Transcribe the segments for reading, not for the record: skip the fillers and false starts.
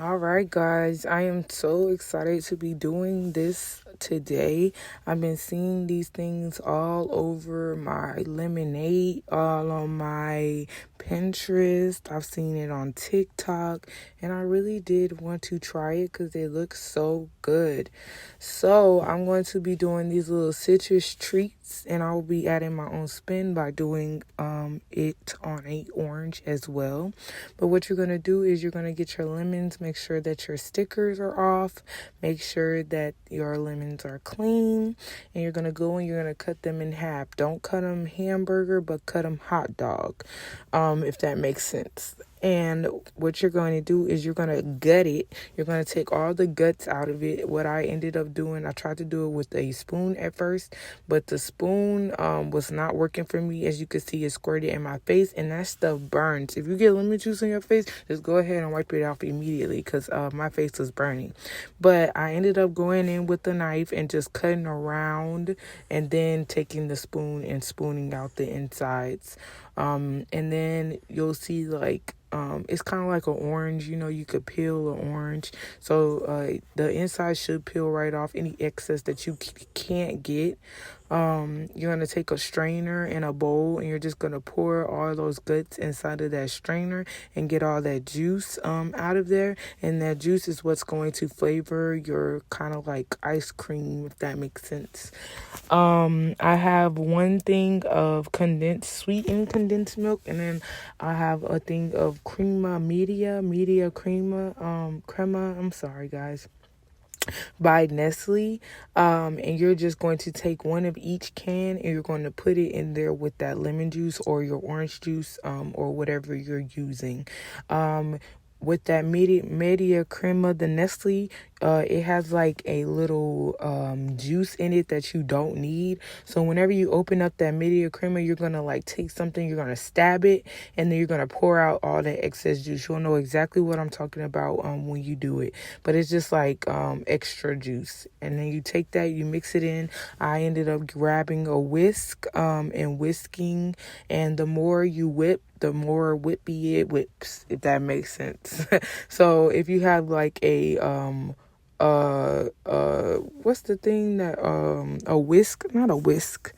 All right, guys, I am so excited to be doing this today. I've been seeing these things all over my lemonade, all on my Pinterest. I've seen it on TikTok, and I really did want to try it because they look so good. So, I'm going to be doing these little citrus treats, and I'll be adding my own spin by doing it on a orange as well. But what you're going to do is you're going to get your lemons, make sure that your stickers are off, make sure that your lemons are clean, and you're going to go and you're going to cut them in half. Don't cut them hamburger, but cut them hot dog, if that makes sense. And what you're going to do is you're going to gut it. You're going to take all the guts out of it. What I ended up doing, I tried to do it with a spoon at first, but the spoon was not working for me. As you can see, it squirted in my face, and that stuff burns. If you get lemon juice in your face, just go ahead and wipe it off immediately because my face was burning. But I ended up going in with the knife and just cutting around and then taking the spoon and spooning out the insides. And then you'll see like it's kind of like an orange. You could peel an orange. So the inside should peel right off any excess that you can't get. You're going to take a strainer and a bowl, and you're just going to pour all those guts inside of that strainer and get all that juice out of there. And that juice is what's going to flavor your kind of like ice cream, if that makes sense. I have one thing of sweetened condensed milk, and then I have a thing of media crema. I'm sorry, guys, by Nestle. And you're just going to take one of each can and you're going to put it in there with that lemon juice or your orange juice, or whatever you're using. With that media crema, the Nestle, it has like a little juice in it that you don't need. So whenever you open up that media crema, you're gonna like take something, you're gonna stab it, and then you're gonna pour out all that excess juice. You'll know exactly what I'm talking about when you do it. But it's just like extra juice, and then you take that, you mix it in. I ended up grabbing a whisk and whisking, and the more you whip, the more whippy it whips, if that makes sense. So if you have like what's the thing that a whisk, not a whisk.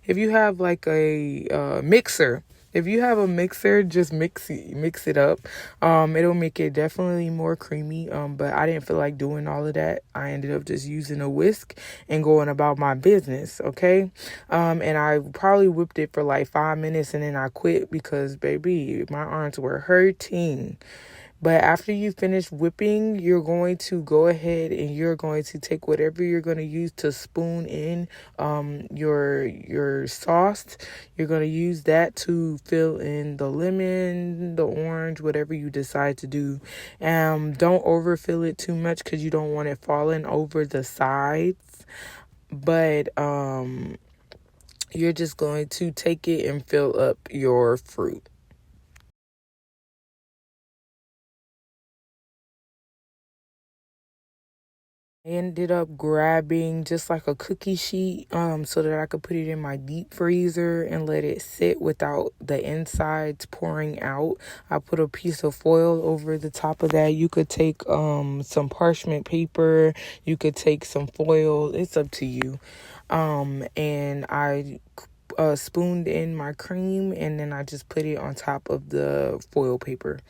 If you have like a mixer, if you have a mixer, just mix it up. It'll make it definitely more creamy. But I didn't feel like doing all of that. I ended up just using a whisk and going about my business. Okay. And I probably whipped it for like 5 minutes and then I quit because baby, my arms were hurting. But after you finish whipping, you're going to go ahead and you're going to take whatever you're going to use to spoon in your sauce. You're going to use that to fill in the lemon, the orange, whatever you decide to do. Don't overfill it too much because you don't want it falling over the sides. But you're just going to take it and fill up your fruit. I ended up grabbing just like a cookie sheet so that I could put it in my deep freezer and let it sit without the insides pouring out. I put a piece of foil over the top of that. You could take some parchment paper, you could take some foil, it's up to you. And I spooned in my cream and then I just put it on top of the foil paper.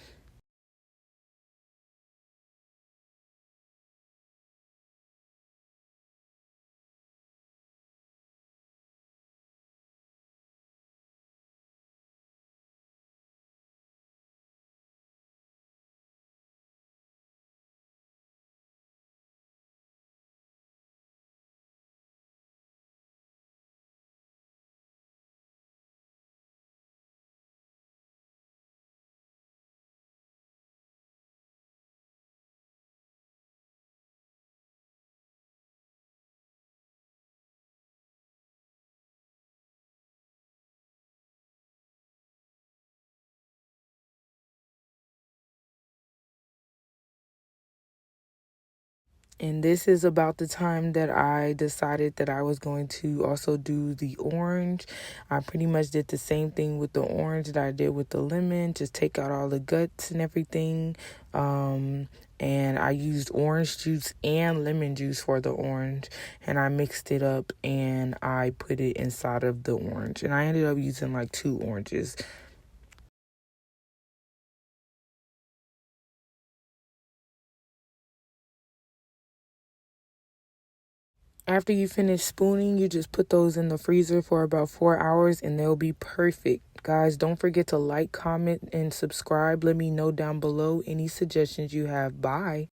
And this is about the time that I decided that I was going to also do the orange. I pretty much did the same thing with the orange that I did with the lemon, just take out all the guts and everything. And I used orange juice and lemon juice for the orange, and I mixed it up and I put it inside of the orange. And I ended up using like 2 oranges. After you finish spooning, you just put those in the freezer for about 4 hours and they'll be perfect. Guys, don't forget to like, comment, and subscribe. Let me know down below any suggestions you have. Bye.